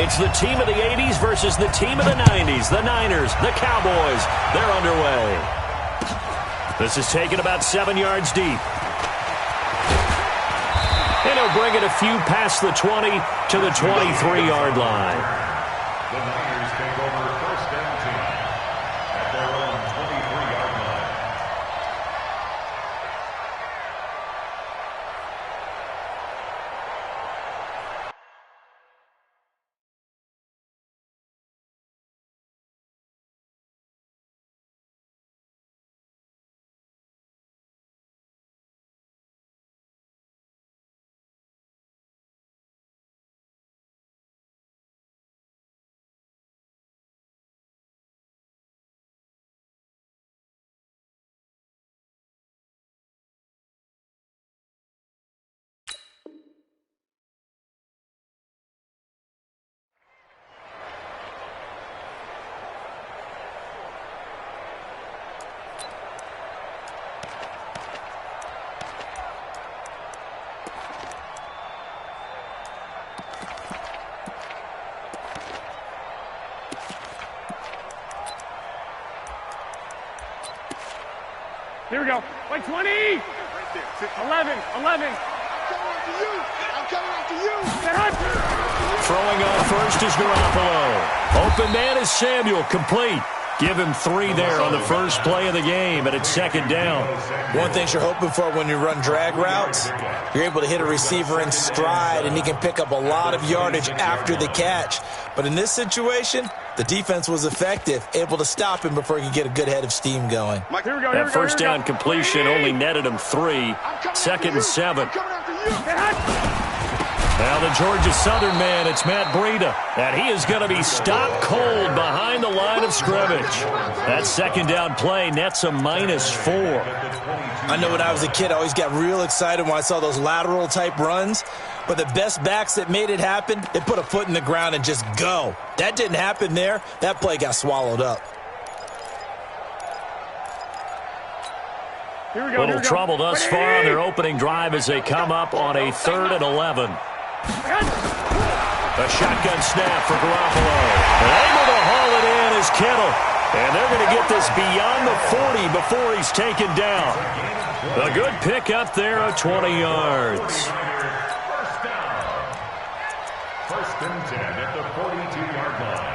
It's the team of the 80s versus the team of the 90s. The Niners, the Cowboys, they're underway. This is taken about 7 yards deep. And he'll bring it a few past the 20 to the 23-yard line. The Niners take over first and 10 at their own 23-yard line. Here we go. Like 20. Right there. 11. I'm coming after you. Throwing on first is Garoppolo. Open man is Samuel. Complete. Give him 3 there on the first play of the game, and it's second down. One thing you're hoping for when you run drag routes, you're able to hit a receiver in stride, and he can pick up a lot of yardage after the catch. But in this situation, the defense was effective, able to stop him before he could get a good head of steam going. That first down completion only netted him 3. Second and 7. Now the Georgia Southern man, it's Matt Breida, and he is going to be stopped cold behind the line of scrimmage. That second down play nets a -4. I know when I was a kid, I always got real excited when I saw those lateral type runs. But the best backs that made it happen, they put a foot in the ground and just go. That didn't happen there. That play got swallowed up. Here we go. Little trouble thus far on their opening drive as they come up on a 3rd and 11. A shotgun snap for Garoppolo. Able to haul it in is Kittle. And they're going to get this beyond the 40 before he's taken down. A good pick up there of 20 yards. First and 10 at the 42-yard line.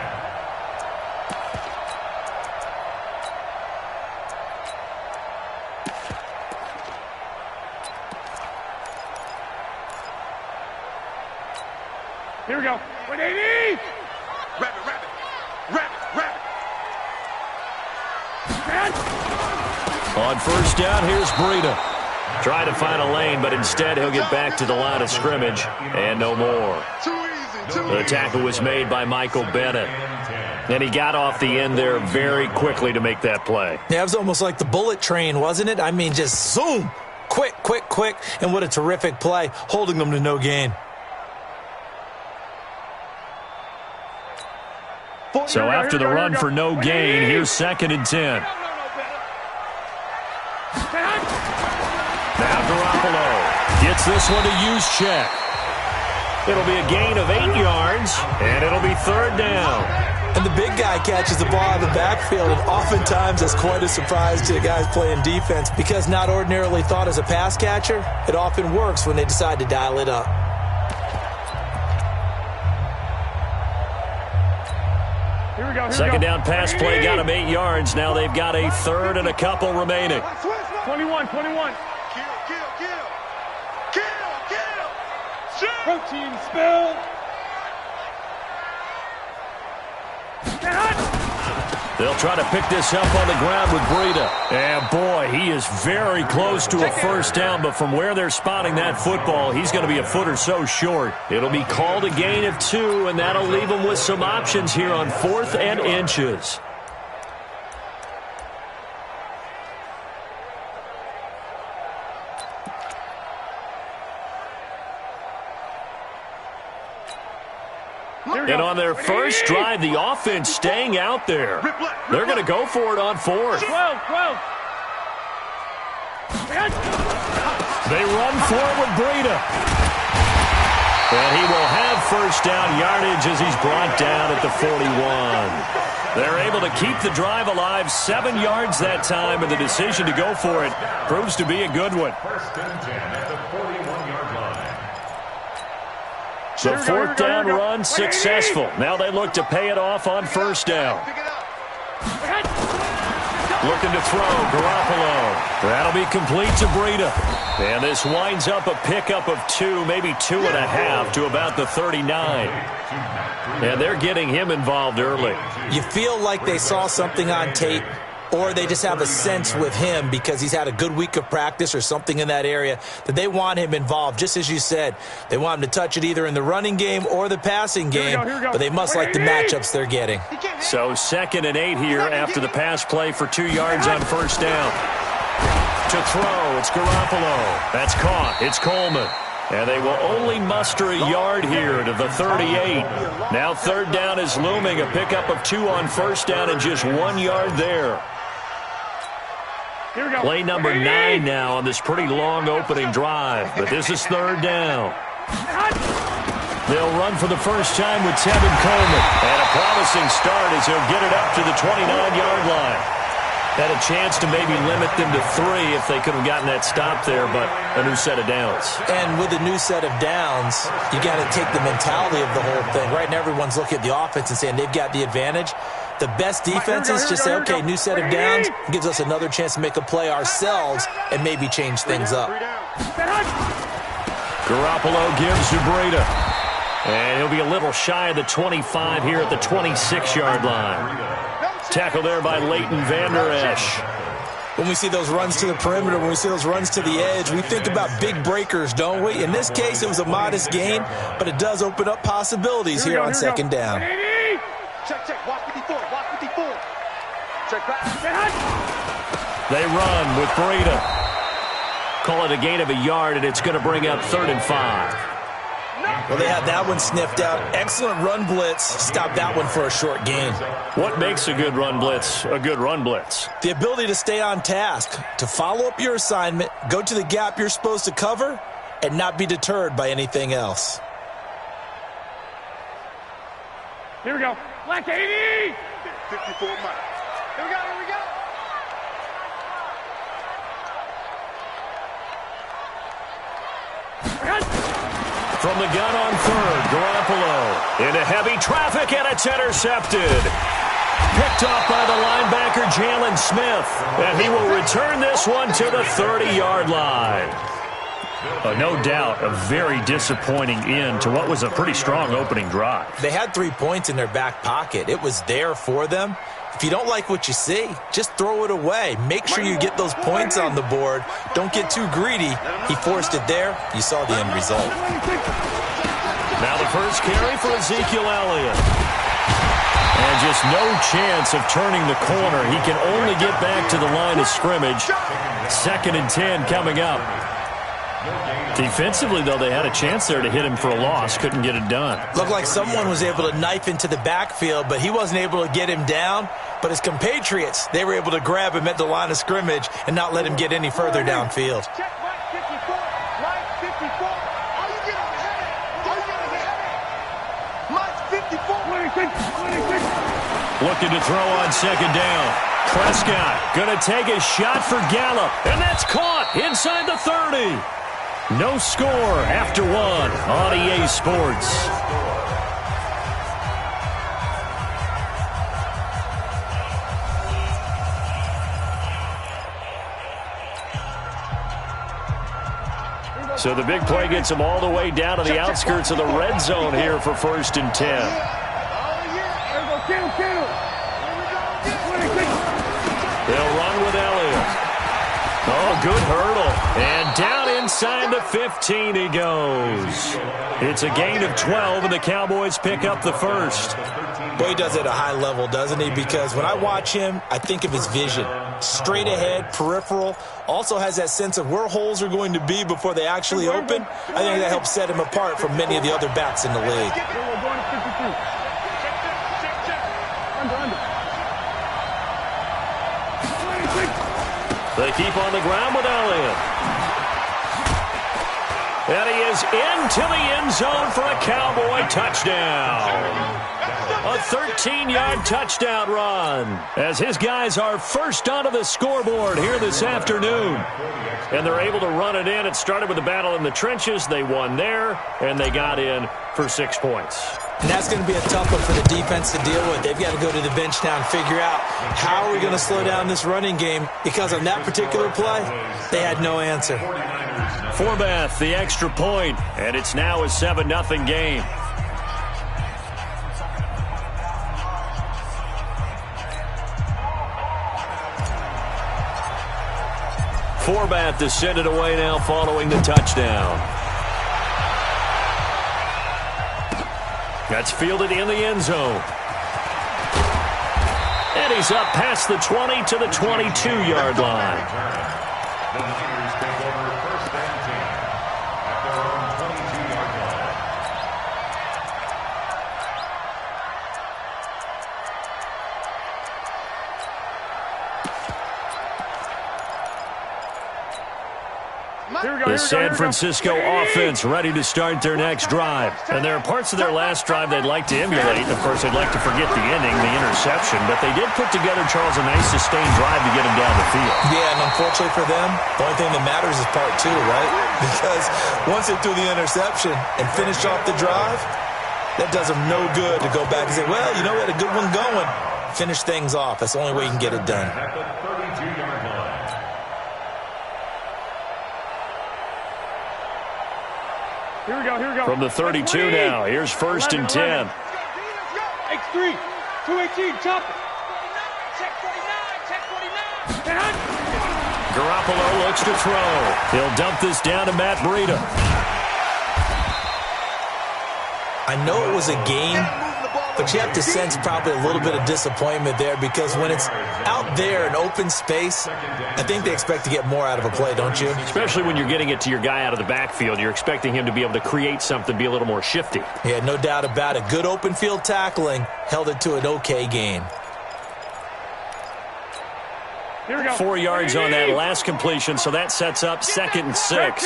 Here we go. 180. Rabbit. On first down, here's Breida. Trying to find a lane, but instead he'll get back to the line of scrimmage and no more. The tackle was made by Michael Bennett. And he got off the end there very quickly to make that play. Yeah, it was almost like the bullet train, wasn't it? I mean, just zoom. Quick. And what a terrific play, holding them to no gain. So after the run for no gain, here's 2nd and 10. Now Garoppolo gets this one to use check. It'll be a gain of 8 yards, and it'll be 3rd down. And the big guy catches the ball out of the backfield, and oftentimes that's quite a surprise to the guys playing defense because not ordinarily thought as a pass catcher, it often works when they decide to dial it up. Second down pass play got him 8 yards. Now they've got a 3rd and a couple remaining. 21. Kill. Protein spill. They'll try to pick this up on the ground with Breida. And, boy, he is very close to a first down, but from where they're spotting that football, he's going to be a foot or so short. It'll be called a gain of 2, and that'll leave him with some options here on 4th and inches. And on their first drive, the offense staying out there. They're going to go for it on 4th. 12. They run for it with Breida. And he will have first down yardage as he's brought down at the 41. They're able to keep the drive alive, 7 yards that time, and the decision to go for it proves to be a good one. First and 10 at the 41-yard line. The fourth down run successful. Now they look to pay it off on first down. Looking to throw, Garoppolo. That'll be complete to Breida. And this winds up a pickup of 2, maybe 2.5 to about the 39. And they're getting him involved early. You feel like they saw something on tape, or they just have a sense with him because he's had a good week of practice or something in that area that they want him involved. Just as you said, they want him to touch it either in the running game or the passing game, but they must like the matchups they're getting. So 2nd and 8 here after the pass play for 2 yards on first down. To throw, it's Garoppolo. That's caught. It's Coleman. And they will only muster a yard here to the 38. Now third down is looming. A pickup of 2 on first down and just 1 yard there. Play number 9 now on this pretty long opening drive. But this is third down. They'll run for the first time with Tevin Coleman. And a promising start as he'll get it up to the 29-yard line. Had a chance to maybe limit them to 3 if they could have gotten that stop there, but a new set of downs. And with a new set of downs, you got to take the mentality of the whole thing. Right now, everyone's looking at the offense and saying they've got the advantage. The best defenses just say, okay, new set of downs, gives us another chance to make a play ourselves and maybe change things up. Garoppolo gives to Breida. And he'll be a little shy of the 25 here at the 26-yard line. Tackle there by Leighton Vander Esch. When we see those runs to the perimeter, when we see those runs to the edge, we think about big breakers, don't we? In this case, it was a modest gain, but it does open up possibilities here on second down. Check, walk 54, walk 54. Check back. They run with Breida. Call it a gain of a yard, and it's going to bring up 3rd and 5. Well, they had that one sniffed out. Excellent run blitz. Stop that one for a short gain. What makes a good run blitz a good run blitz? The ability to stay on task, to follow up your assignment, go to the gap you're supposed to cover, and not be deterred by anything else. Here we go. Black 80. 54 Mike. Here we go, here we go. From the gun on third, Garoppolo into heavy traffic, and it's intercepted. Picked off by the linebacker, Jalen Smith. And he will return this one to the 30-yard line. No doubt a very disappointing end to what was a pretty strong opening drive. They had 3 points in their back pocket. It was there for them. If you don't like what you see, just throw it away. Make sure you get those points on the board. Don't get too greedy. He forced it there. You saw the end result. Now the first carry for Ezekiel Elliott. And just no chance of turning the corner. He can only get back to the line of scrimmage. 2nd and 10 coming up. Defensively, though, they had a chance there to hit him for a loss. Couldn't get it done. Looked like someone was able to knife into the backfield, but he wasn't able to get him down. But his compatriots, they were able to grab him at the line of scrimmage and not let him get any further downfield. Check Mike 54. Mike 54. Are you getting ahead? Are you getting ahead? Mike 54. 26. Looking to throw on second down. Prescott going to take a shot for Gallup. And that's caught inside the 30. No score after 1 on EA Sports. So the big play gets them all the way down to the outskirts of the red zone here for 1st and 10. They'll run with Elliott. Oh, good hurdle. And down inside the 15 he goes. It's a gain of 12, and the Cowboys pick up the first. Boy, he does it at a high level, doesn't he? Because when I watch him, I think of his vision. Straight ahead, peripheral. Also has that sense of where holes are going to be before they actually open. I think that helps set him apart from many of the other backs in the league. They keep on the ground with Elliott. And he is into the end zone for a Cowboy touchdown. A 13-yard touchdown run as his guys are first onto the scoreboard here this afternoon. And they're able to run it in. It started with a battle in the trenches. They won there, and they got in for 6 points. And that's going to be a tough one for the defense to deal with. They've got to go to the bench now and figure out how are we going to slow down this running game, because on that particular play, they had no answer. Forbath, the extra point, and it's now a 7-0 game. Forbath to send it away now following the touchdown. That's fielded in the end zone. And he's up past the 20 to the 22-yard line. The Niners take over first and 10 at their own 22-yard line. The San Francisco offense ready to start their next drive. And there are parts of their last drive they'd like to emulate. Of course, they'd like to forget the ending, the interception. But they did put together, Charles, a nice sustained drive to get them down the field. Yeah, and unfortunately for them, the only thing that matters is part 2, right? Because once they threw the interception and finished off the drive, that does them no good to go back and say, well, you know, we had a good one going. Finish things off. That's the only way you can get it done. At the 32-yard line. Here we go. From the 32 now, here's first and 10. X3, 218, chop it. Check 49. Garoppolo looks to throw. He'll dump this down to Matt Breida. I know it was a game, but you have to sense probably a little bit of disappointment there, because when it's out there in open space, I think they expect to get more out of a play, don't you? Especially when you're getting it to your guy out of the backfield. You're expecting him to be able to create something, be a little more shifty. Yeah, no doubt about it. Good open field tackling held it to an okay game. Here we go. 4 yards on that last completion, so that sets up 2nd and 6.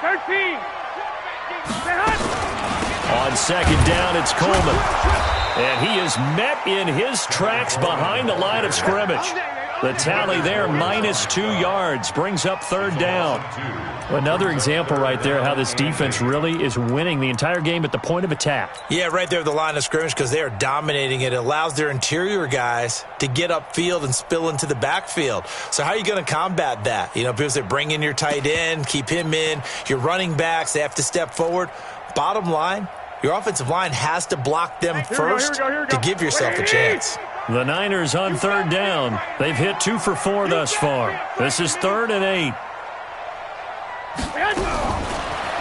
13. On second down, it's Coleman. And he is met in his tracks behind the line of scrimmage. The tally there, -2 yards, brings up 3rd down. Another example right there how this defense really is winning the entire game at the point of attack. Yeah, right there at the line of scrimmage, because they are dominating it. It allows their interior guys to get upfield and spill into the backfield. So how are you going to combat that? You know, people say bring in your tight end, keep him in. Your running backs, they have to step forward. Bottom line, your offensive line has to block them first to give yourself a chance. The Niners on 3rd down. They've hit 2 for 4 thus far. This is 3rd and 8.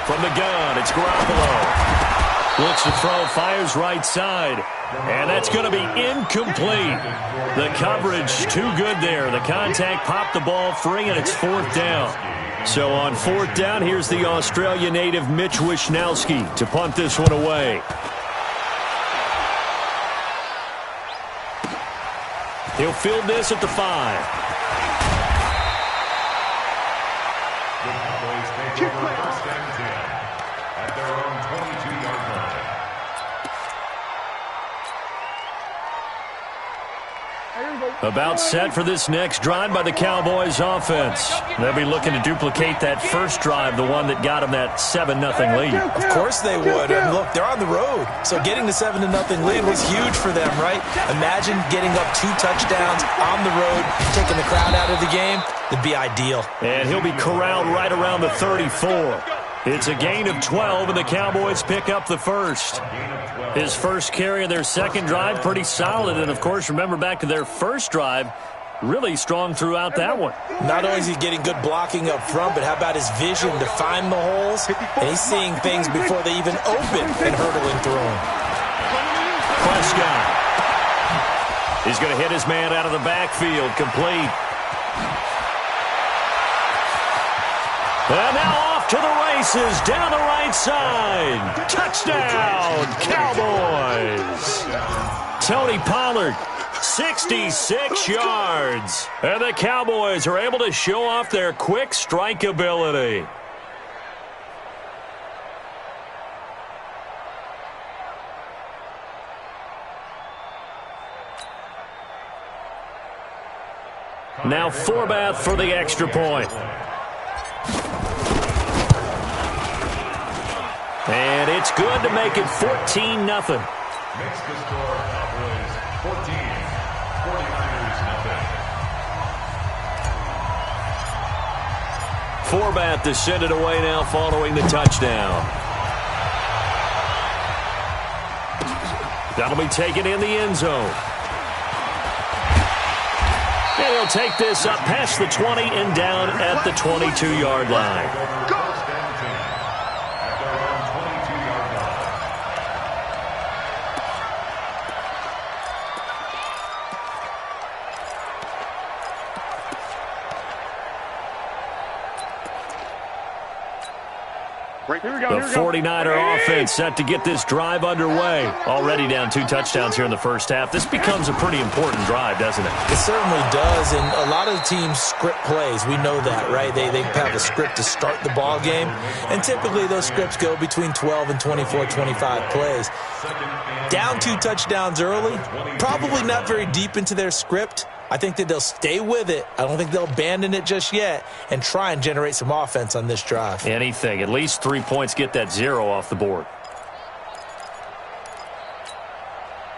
From the gun, it's Garoppolo. Looks to throw, fires right side. And that's going to be incomplete. The coverage too good there. The contact popped the ball free, and it's 4th down. So on 4th down, here's the Australia native Mitch Wishnowski to punt this one away. He'll field this at the 5. The Cowboys take over first and 10 at their own 22-yard line. About set for this next drive by the Cowboys offense. They'll be looking to duplicate that first drive, the one that got them that 7-0 lead. Of course they would. And look, they're on the road. So getting the 7-0 lead was huge for them, right? Imagine getting up 2 touchdowns on the road, taking the crowd out of the game. It'd be ideal. And he'll be corralled right around the 34. It's a gain of 12, and the Cowboys pick up the first. His first carry of their second drive, pretty solid. And, of course, remember back to their first drive, really strong throughout that one. Not only is he getting good blocking up front, but how about his vision to find the holes? And he's seeing things before they even open and hurdling through them. Prescott. He's going to hit his man out of the backfield, complete. And now off to the races, down the right side. Touchdown, Cowboys. Tony Pollard, 66 yards. And the Cowboys are able to show off their quick strike ability. Now Forbath for the extra point. And it's good to make it 14-0. Makes the score Cowboys 14, 49ers nothing. Forbath to send it away now following the touchdown. That'll be taken in the end zone. And he'll take this up past the 20 and down at the 22-yard line. The 49er offense set to get this drive underway. Already down 2 touchdowns here in the first half. This becomes a pretty important drive, doesn't it? It certainly does, and a lot of teams script plays. We know that, right? They have a script to start the ball game, and typically those scripts go between 12 and 24, 25 plays. Down 2 touchdowns early, probably not very deep into their script. I think that they'll stay with it. I don't think they'll abandon it just yet and try and generate some offense on this drive. Anything. At least 3 points, get that 0 off the board.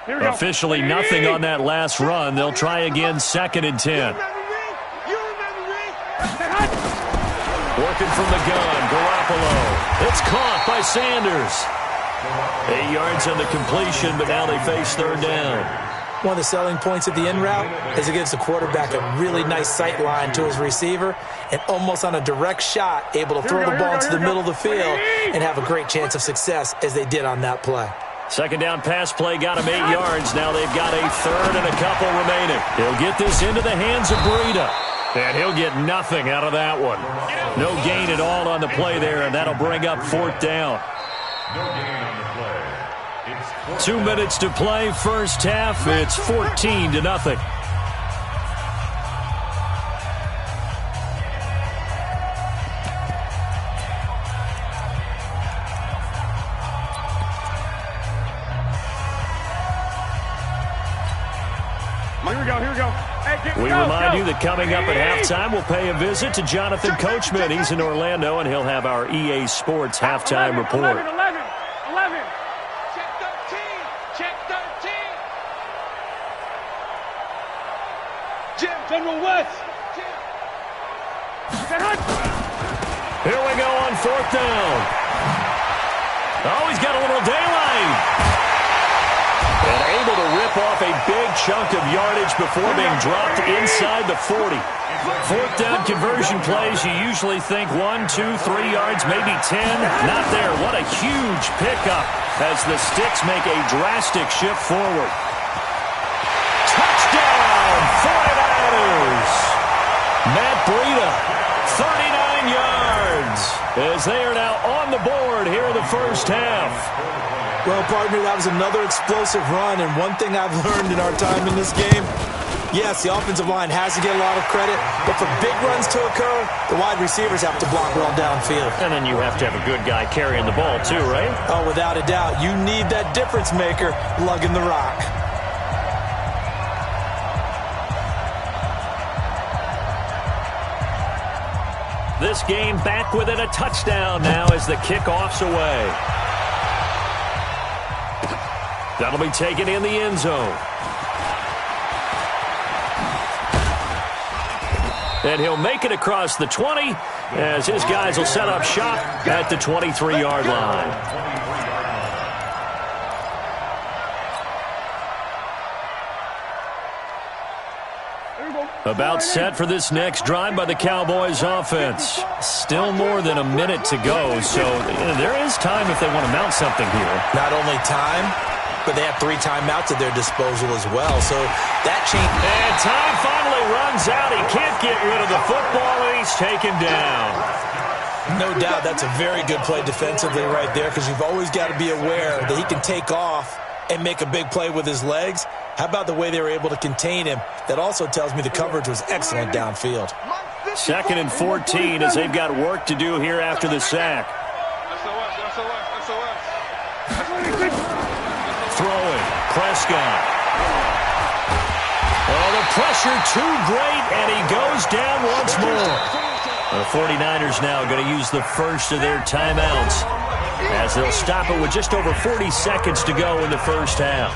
Officially nothing on that last run. They'll try again, 2nd and 10. Working from the gun, Garoppolo. It's caught by Sanders. 8 yards on the completion, but now they face 3rd down. One of the selling points of the in route is it gives the quarterback a really nice sight line to his receiver and almost on a direct shot able to throw the ball into the middle of the field and have a great chance of success as they did on that play. 2nd down pass play got him 8 yards. Now they've got a 3rd and a couple remaining. He'll get this into the hands of Breida. And he'll get nothing out of that one. No gain at all on the play there, and that'll bring up 4th down. No gain on the play. 2 minutes to play, first half. It's 14-0. Here we go. Hey, We remind you that coming up at halftime, we'll pay a visit to Jonathan Coachman. He's in Orlando, and he'll have our EA Sports halftime report. 11. General West. Here we go on 4th down. Oh, he's got a little daylight. And able to rip off a big chunk of yardage before being dropped inside the 40. 4th down conversion plays, you usually think 1, 2, 3 yards, maybe 10. Not there. What a huge pickup as the Sticks make a drastic shift forward. Touchdown, 49ers. Matt Breida, 39 yards, as they are now on the board here in the first half. Well, partner, that was another explosive run, and one thing I've learned in our time in this game, yes, the offensive line has to get a lot of credit, but for big runs to occur, the wide receivers have to block well downfield. And then you have to have a good guy carrying the ball too, right? Oh, without a doubt. You need that difference maker lugging the rock. This game back within a touchdown now as the kickoff's away. That'll be taken in the end zone. And he'll make it across the 20 as his guys will set up shop at the 23-yard line. About set for this next drive by the Cowboys offense. Still more than a minute to go, so there is time if they want to mount something here. Not only time, but they have 3 timeouts at their disposal as well, so that change. And time finally runs out. He can't get rid of the football, and he's taken down. No doubt that's a very good play defensively right there, because you've always got to be aware that he can take off and make a big play with his legs. How about the way they were able to contain him? That also tells me the coverage was excellent downfield. 2nd and 14 as they've got work to do here after the sack. Throwing, Prescott. Oh, the pressure too great, and he goes down once more. The 49ers now going to use the first of their timeouts as they'll stop it with just over 40 seconds to go in the first half.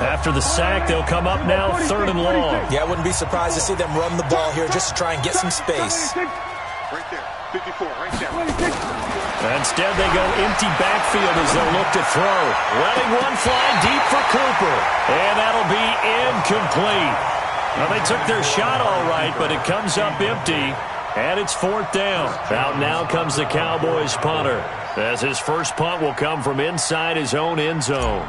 After the sack, they'll come up now 3rd and long. Yeah, I wouldn't be surprised to see them run the ball here just to try and get some space. Right there. 54, right there. Instead, they go empty backfield as they'll look to throw. Letting one fly deep for Cooper. And that'll be incomplete. Well, they took their shot all right, but it comes up empty. And it's 4th down. Out now comes the Cowboys punter, as his first punt will come from inside his own end zone.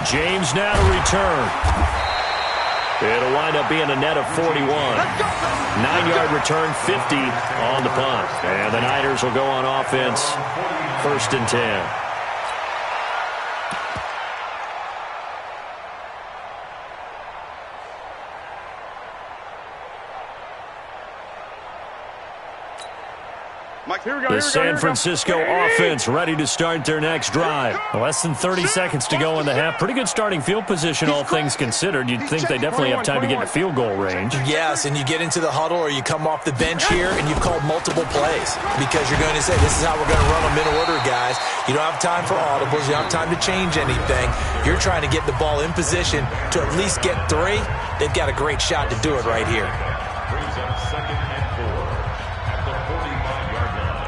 James now to return. It'll wind up being a net of 41. 9-yard return, 50 on the punt. And the Niners will go on offense, 1st and 10. The San Francisco offense ready to start their next drive. Less than 30 seconds to go in the half. Pretty good starting field position, all things considered. You'd think they definitely have time to get in field goal range. Yes, and you get into the huddle or you come off the bench here and you've called multiple plays because you're going to say, this is how we're going to run them in order, guys. You don't have time for audibles. You don't have time to change anything. You're trying to get the ball in position to at least get 3. They've got a great shot to do it right here. Brings up 2nd and 4 at the 45-yard line.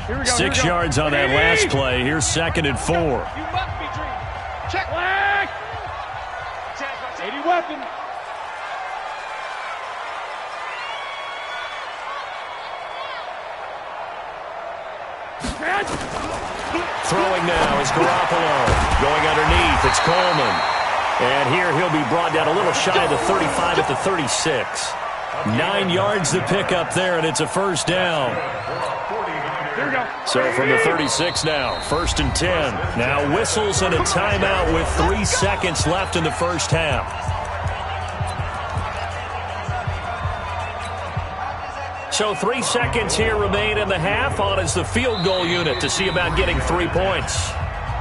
Here we go, 6 yards on that last play. Here's 2nd and 4. You must be dreaming. Check. Flag. 80 weapon. Throwing now is Garoppolo. Going underneath, it's Coleman. And here he'll be brought down a little shy of the 35 at the 36. 9 yards to pick up there, and it's a 1st down. Here we go. So from the 36 now, 1st and 10. Now whistles and a timeout with 3 seconds left in the first half. So 3 seconds here remain in the half. On is the field goal unit to see about getting 3 points.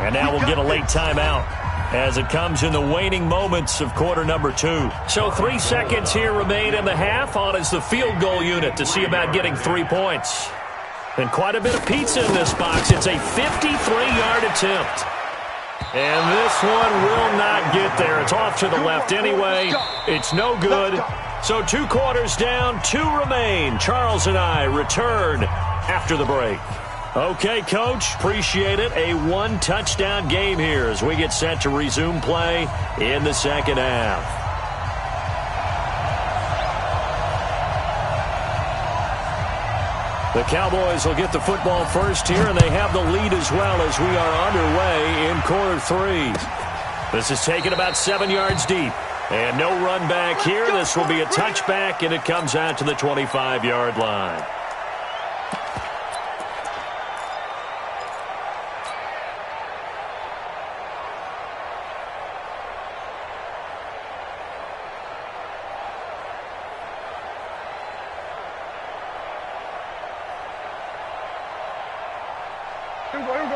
And now we'll get a late timeout as it comes in the waning moments of quarter number 2. So 3 seconds here remain in the half. On is the field goal unit to see about getting 3 points. And quite a bit of pizza in this box. It's a 53-yard attempt. And this one will not get there. It's off to the left anyway. It's no good. So 2 quarters down, 2 remain. Charles and I return after the break. Okay, Coach, appreciate it. A 1-touchdown game here as we get set to resume play in the second half. The Cowboys will get the football first here, and they have the lead as well as we are underway in quarter 3. This is taken about 7 yards deep. And no run back here. This will be a touchback, and it comes out to the 25-yard line.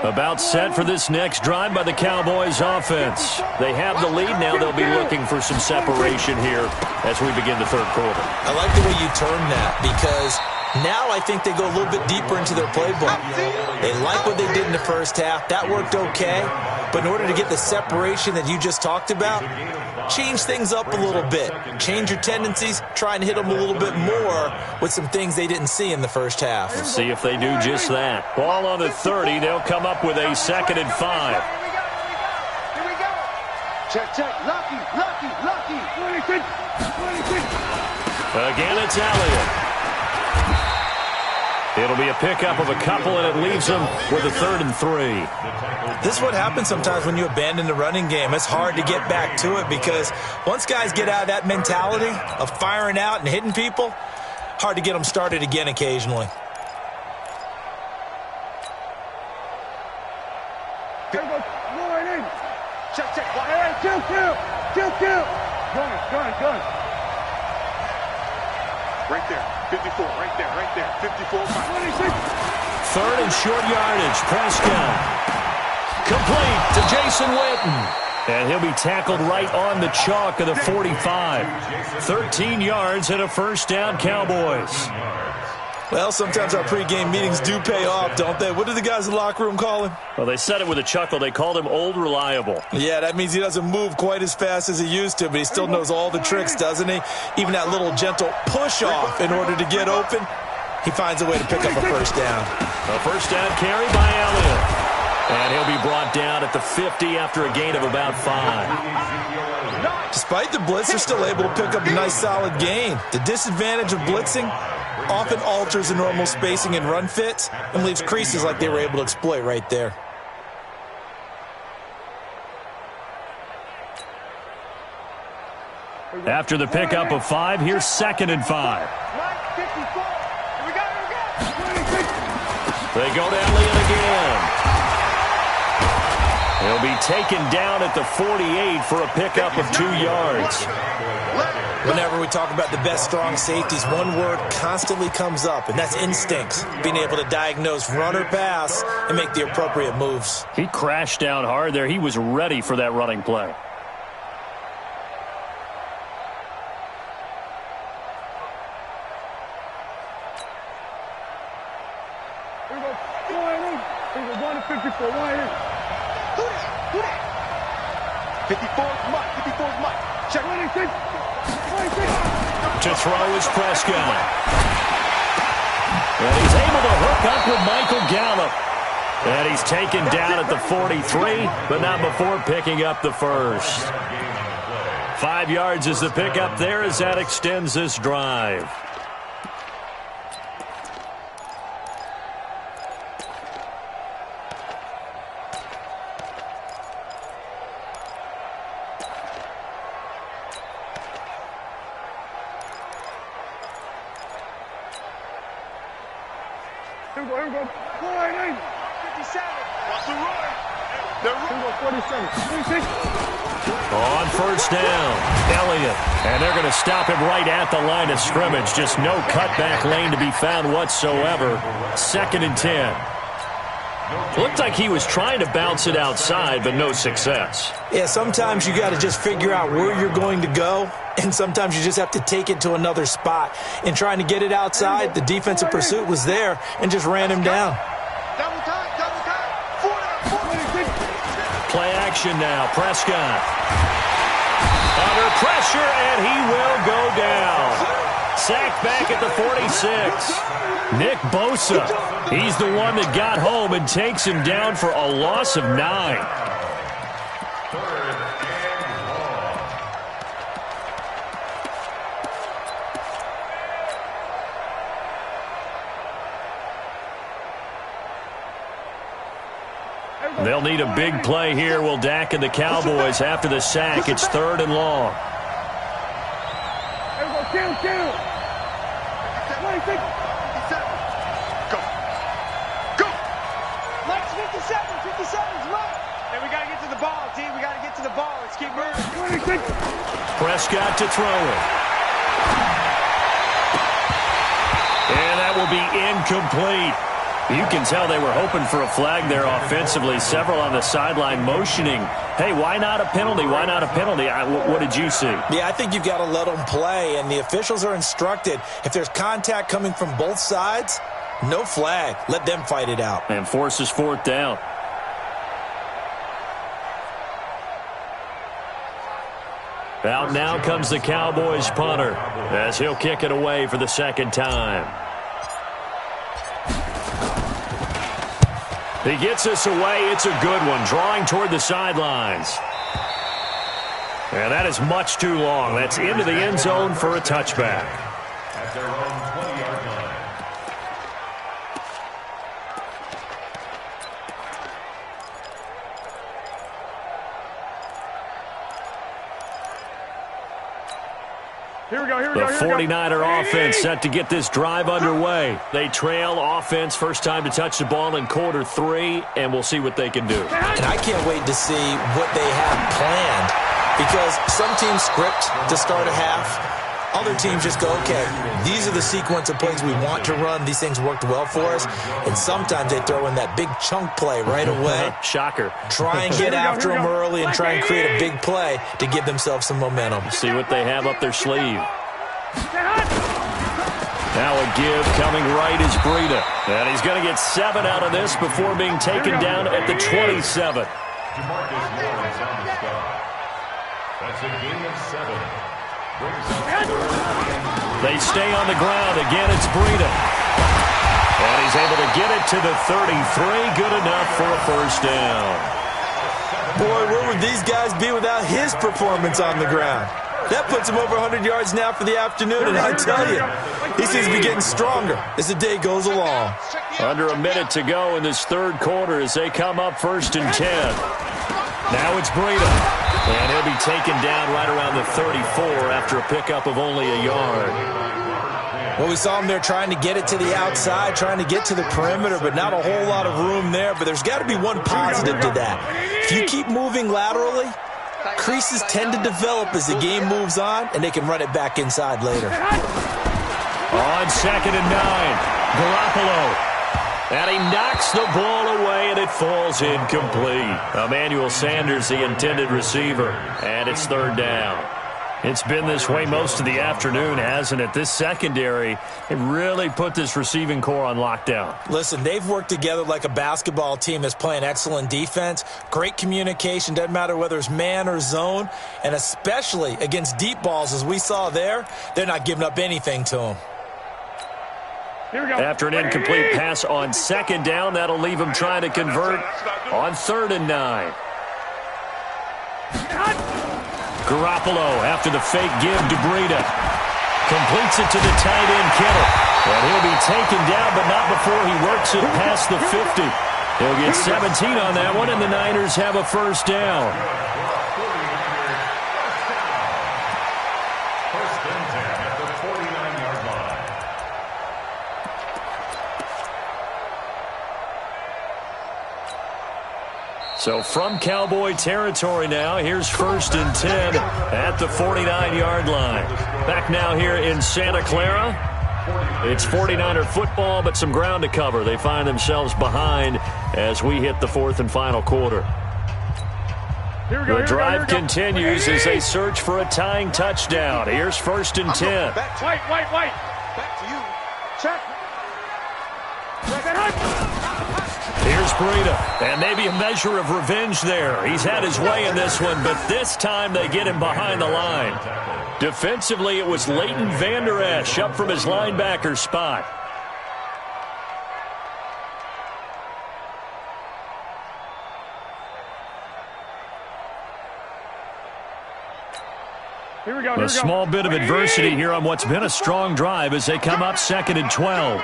About set for this next drive by the Cowboys offense. They have the lead now. They'll be looking for some separation here as we begin the third quarter. I like the way you term that because now I think they go a little bit deeper into their playbook. They like what they did in the first half. That worked okay. But in order to get the separation that you just talked about, change things up a little bit. Change your tendencies. Try and hit them a little bit more with some things they didn't see in the first half. Let's see if they do just that. Ball on the 30. They'll come up with a 2nd and 5. Here we go. Check, check. Lucky. Again, it's Elliott. It'll be a pickup of a couple, and it leaves them with a 3rd and 3. This is what happens sometimes when you abandon the running game. It's hard to get back to it because once guys get out of that mentality of firing out and hitting people, hard to get them started again occasionally. Check. Kill. Gun. Right there. 54. Right there. 54. 3rd and short yardage. Prescott. Complete to Jason Witten. And he'll be tackled right on the chalk of the 45. 13 yards and a first down, Cowboys. Well, sometimes our pregame meetings do pay off, don't they? What do the guys in the locker room call him? Well, they said it with a chuckle. They called him Old Reliable. Yeah, that means he doesn't move quite as fast as he used to, but he still knows all the tricks, doesn't he? Even that little gentle push-off in order to get open, he finds a way to pick up a first down. A first down carry by Elliott. And he'll be brought down at the 50 after a gain of about 5. Despite the blitz, they're still able to pick up a nice solid gain. The disadvantage of blitzing often alters the normal spacing and run fits and leaves creases like they were able to exploit right there. After the pickup of 5, here's 2nd and 5. They go to Elliott again. He'll be taken down at the 48 for a pickup of 2 yards. Whenever we talk about the best strong safeties, one word constantly comes up, and that's instincts. Being able to diagnose run or pass and make the appropriate moves. He crashed down hard there. He was ready for that running play. Here we go. 1 to 54. 54's Mike. Check. To throw is Prescott. And he's able to hook up with Michael Gallup. And he's taken down at the 43, but not before picking up the first. 5 yards is the pickup there as that extends this drive. Here we go. 57. Russell Roy. Here we go. 47. 26. On first down, Elliott. And they're going to stop him right at the line of scrimmage. Just no cutback lane to be found whatsoever. 2nd and 10. Looked like he was trying to bounce it outside, but no success. Yeah, sometimes you got to just figure out where you're going to go, and sometimes you just have to take it to another spot. In trying to get it outside, the defensive pursuit was there and just ran him down. Double time. Play action now. Prescott. Under pressure, and he will go down. Sacked back at the 46. Nick Bosa. He's the one that got home and takes him down for a loss of 9. They'll need a big play here. Will Dak and the Cowboys after the sack. It's 3rd and long. Here we go. Kill. 26. Go. Let's 57's left. And we got to get to the ball, team. We got to get to the ball. Let's keep moving. 26. Prescott to throw it. And that will be incomplete. You can tell they were hoping for a flag there offensively. Several on the sideline motioning, hey, why not a penalty? Why not a penalty? What did you see? Yeah, I think you've got to let them play, and the officials are instructed. If there's contact coming from both sides, no flag. Let them fight it out. And forces 4th down. Out now comes the Cowboys punter as he'll kick it away for the 2nd time. He gets us away. It's a good one. Drawing toward the sidelines. And that is much too long. That's into the end zone for a touchback. At their own 20-yard line. The 49er offense set to get this drive underway. They trail offense, first time to touch the ball in quarter 3, and we'll see what they can do. And I can't wait to see what they have planned, because some teams script to start a half. Other teams just go, okay, these are the sequence of plays we want to run. These things worked well for us. And sometimes they throw in that big chunk play right away. Shocker. Try and get after them early and try and create a big play to give themselves some momentum. See what they have up their sleeve. Now a give coming right is Breida. And he's going to get 7 out of this before being taken down at the 27. That's a gain of 7. They stay on the ground. Again, it's Breida. And he's able to get it to the 33. Good enough for a first down. Boy, where would these guys be without his performance on the ground? That puts him over 100 yards now for the afternoon, and I tell you, he seems to be getting stronger as the day goes along. Under a minute to go in this third quarter as they come up 1st and 10. Now it's Breida. And he'll be taken down right around the 34 after a pickup of only a yard. Well, we saw him there trying to get it to the outside, trying to get to the perimeter, but not a whole lot of room there. But there's got to be one positive to that. If you keep moving laterally, creases tend to develop as the game moves on, and they can run it back inside later. On 2nd and 9, Garoppolo. And he knocks the ball away, and it falls incomplete. Emmanuel Sanders, the intended receiver, and it's 3rd down. It's been this way most of the afternoon, hasn't it? This secondary, it really put this receiving core on lockdown. Listen, they've worked together like a basketball team that's playing excellent defense. Great communication, doesn't matter whether it's man or zone, and especially against deep balls, as we saw there, they're not giving up anything to them. After an incomplete pass on 2nd down, that'll leave him trying to convert on 3rd and 9. Garoppolo after the fake give to Breida. Completes it to the tight end, Kittle. And he'll be taken down, but not before he works it past the 50. He'll get 17 on that one, and the Niners have a first down. So from Cowboy territory now, here's 1st and 10 at the 49-yard line. Back now here in Santa Clara. It's 49er football, but some ground to cover. They find themselves behind as we hit the 4th and final quarter. The drive continues as they search for a tying touchdown. Here's 1st and 10. White. Back to you. Check. Here's Breida, and maybe a measure of revenge there. He's had his way in this one, but this time they get him behind the line. Defensively, it was Leighton Vander Esch up from his linebacker spot. A small bit of adversity here on what's been a strong drive as they come up 2nd and 12.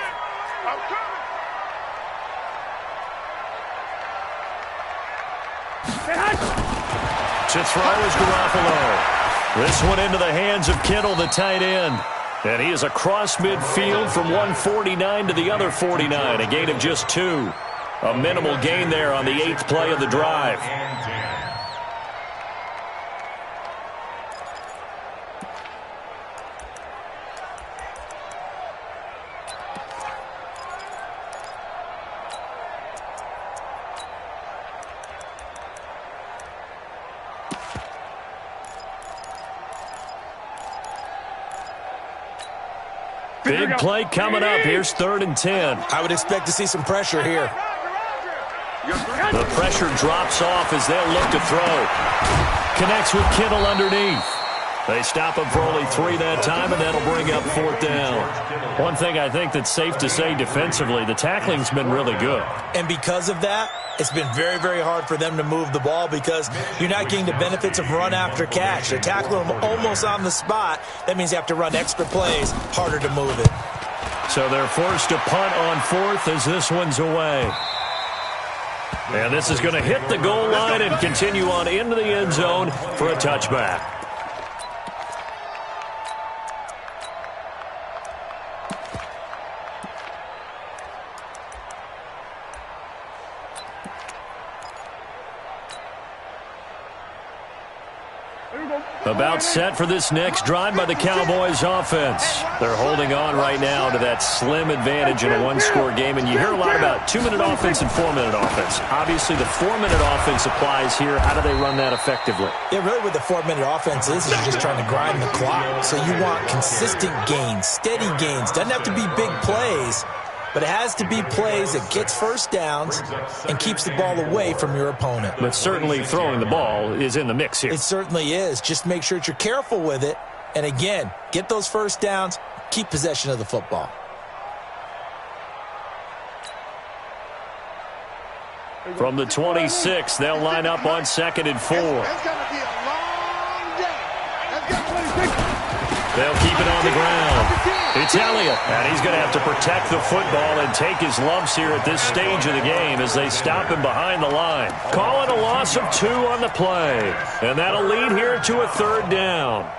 To throw is Garoppolo. This one into the hands of Kittle, the tight end. And he is across midfield from 149 to the other 49. A gain of just 2. A minimal gain there on the 8th play of the drive. Big play coming up. Here's 3rd and 10. I would expect to see some pressure here. The pressure drops off as they'll look to throw. Connects with Kittle underneath. They stop him for only 3 that time, and that'll bring up 4th down. One thing I think that's safe to say defensively, the tackling's been really good. And because of that, it's been very, very hard for them to move the ball because you're not getting the benefits of run after catch. They tackle them almost on the spot. That means you have to run extra plays, harder to move it. So they're forced to punt on 4th as this one's away. And this is going to hit the goal line and continue on into the end zone for a touchback. About set for this next drive by the Cowboys offense. They're holding on right now to that slim advantage in a one-score game, and you hear a lot about 2-minute offense and 4-minute offense. Obviously, the 4-minute offense applies here. How do they run that effectively? Yeah, really what the 4-minute offense is you're just trying to grind the clock. So you want consistent gains, steady gains. Doesn't have to be big plays, but it has to be plays that gets first downs and keeps the ball away from your opponent. But certainly throwing the ball is in the mix here. It certainly is. Just make sure that you're careful with it. And again, get those first downs, keep possession of the football. From the 26, they'll line up on 2nd and 4. It's going to be a long day. They'll keep it on the ground. It's Elliott, and he's going to have to protect the football and take his lumps here at this stage of the game as they stop him behind the line. Call it a loss of 2 on the play, and that'll lead here to a 3rd down.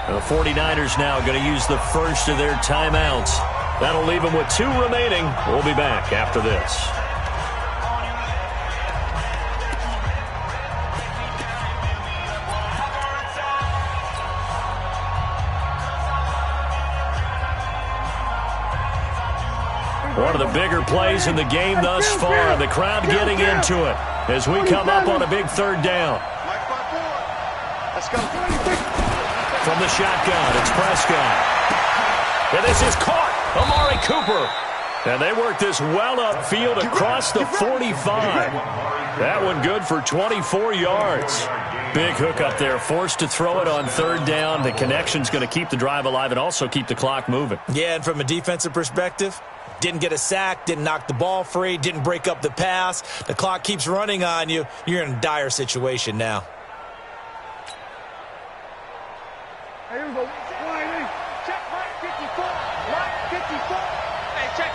The 49ers now going to use the first of their timeouts. That'll leave them with 2 remaining. We'll be back after this. One of the bigger plays in the game thus far. The crowd getting into it as we come up on a big 3rd down. Let's go. From the shotgun, it's Prescott. And this is caught. Amari Cooper. And they work this well upfield across the 45. That one good for 24 yards. Big hook up there, forced to throw it on 3rd down. The connection's going to keep the drive alive and also keep the clock moving. Yeah, and from a defensive perspective, didn't get a sack, didn't knock the ball free, didn't break up the pass. The clock keeps running on you. You're in a dire situation now. Here we go. Check right 54. Right 54. Hey, check.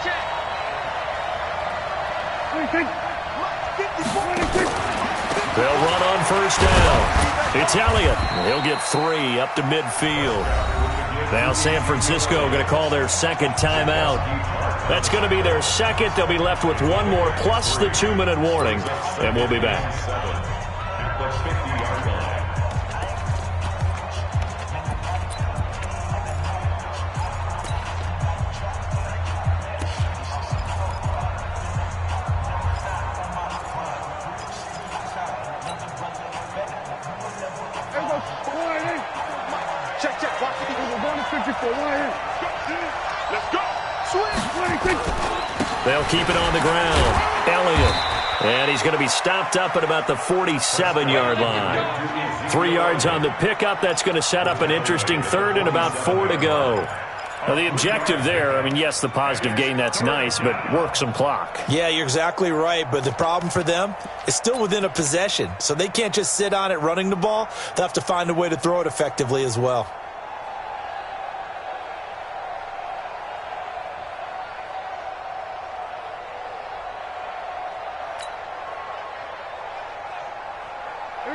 They'll run on 1st down. It's Elliott. He'll get 3 up to midfield. Now San Francisco going to call their 2nd timeout. That's going to be their 2nd. They'll be left with 1 more plus the 2-minute warning. And we'll be back. Let's go. They'll keep it on the ground. Elliott. And he's going to be stopped up at about the 47-yard line. 3 yards on the pickup. That's going to set up an interesting 3rd and about 4 to go. Now, the objective there, I mean, yes, the positive gain, that's nice, but work some clock. Yeah, you're exactly right, but the problem for them is still within a possession, so they can't just sit on it running the ball. They'll have to find a way to throw it effectively as well.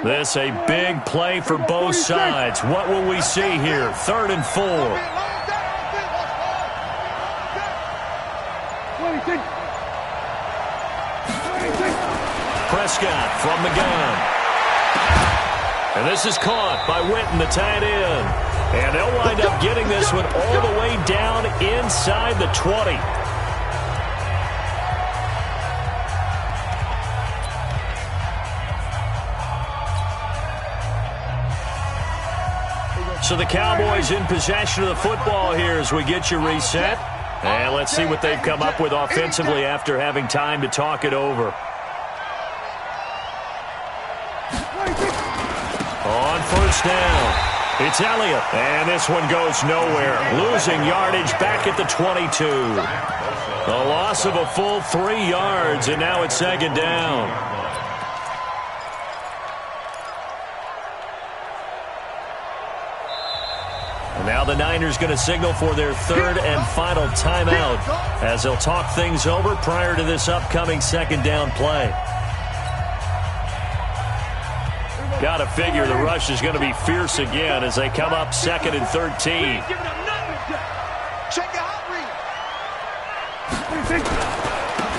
This a big play for both sides. What will we see here? 3rd and 4. Prescott from the gun. And this is caught by Witten, the tight end. And they'll wind up getting this one all the way down inside the 20. So the Cowboys in possession of the football here as we get you reset. And let's see what they've come up with offensively after having time to talk it over. On 1st down, it's Elliott. And this one goes nowhere. Losing yardage back at the 22. A loss of a full 3 yards, and now it's 2nd down. Now the Niners going to signal for their third and final timeout as they'll talk things over prior to this upcoming second down play. Got to figure the rush is going to be fierce again as they come up 2nd and 13.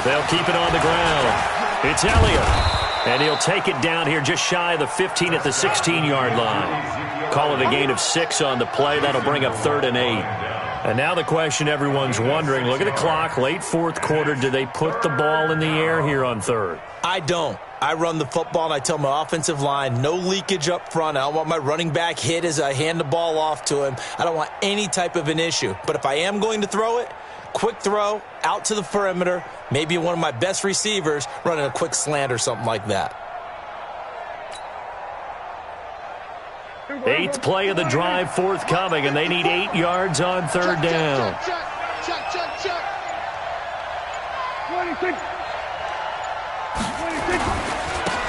They'll keep it on the ground. It's Elliott, and he'll take it down here just shy of the 15 at the 16-yard line. Call it a gain of 6 on the play. That'll bring up 3rd and 8. And now the question everyone's wondering, look at the clock, late fourth quarter, do they put the ball in the air here on 3rd? I don't. I run the football, and I tell my offensive line, no leakage up front. I don't want my running back hit as I hand the ball off to him. I don't want any type of an issue. But if I am going to throw it, quick throw, out to the perimeter, maybe one of my best receivers running a quick slant or something like that. 8th play of the drive forthcoming, and they need 8 yards on 3rd down. Check. 26.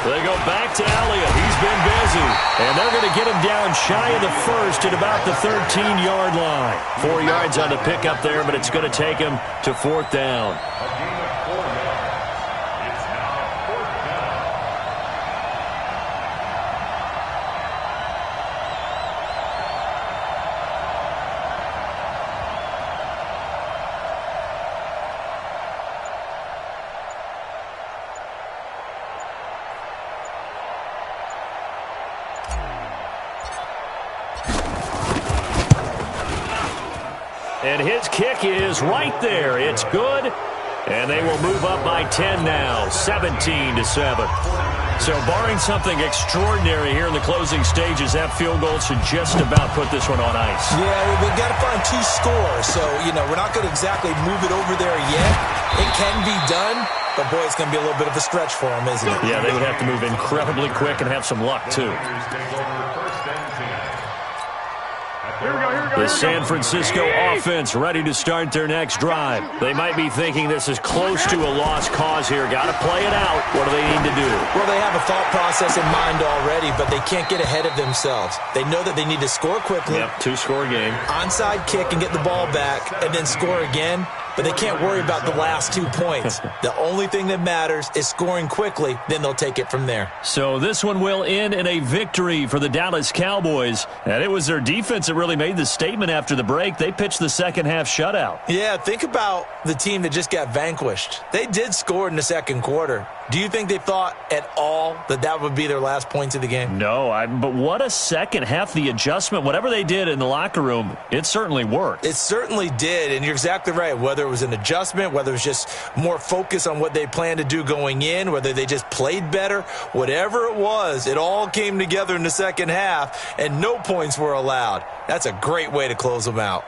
They go back to Elliott. He's been busy. And they're going to get him down shy of the 1st at about the 13-yard line. 4 yards on the pickup there, but it's going to take him to 4th down. And his kick is right there. It's good. And they will move up by 10 now, 17-7. So barring something extraordinary here in the closing stages, that field goal should just about put this one on ice. Yeah, we've got to find 2 scores. So, we're not going to exactly move it over there yet. It can be done, but, boy, it's going to be a little bit of a stretch for them, isn't it? Yeah, they would have to move incredibly quick and have some luck, too. The San Francisco offense ready to start their next drive. They might be thinking this is close to a lost cause here. Got to play it out. What do they need to do? Well, they have a thought process in mind already, but they can't get ahead of themselves. They know that they need to score quickly. Yep, 2-score game. Onside kick and get the ball back and then score again. But they can't worry about the last 2 points. The only thing that matters is scoring quickly. Then they'll take it from there. So this one will end in a victory for the Dallas Cowboys. And it was their defense that really made the statement after the break. They pitched the second half shutout. Yeah, think about the team that just got vanquished. They did score in the second quarter. Do you think they thought at all that that would be their last points of the game? No, but what a second half. The adjustment, whatever they did in the locker room, it certainly worked. It certainly did, and you're exactly right. Whether it was an adjustment, whether it was just more focus on what they planned to do going in, whether they just played better, whatever it was, it all came together in the second half, and no points were allowed. That's a great way to close them out.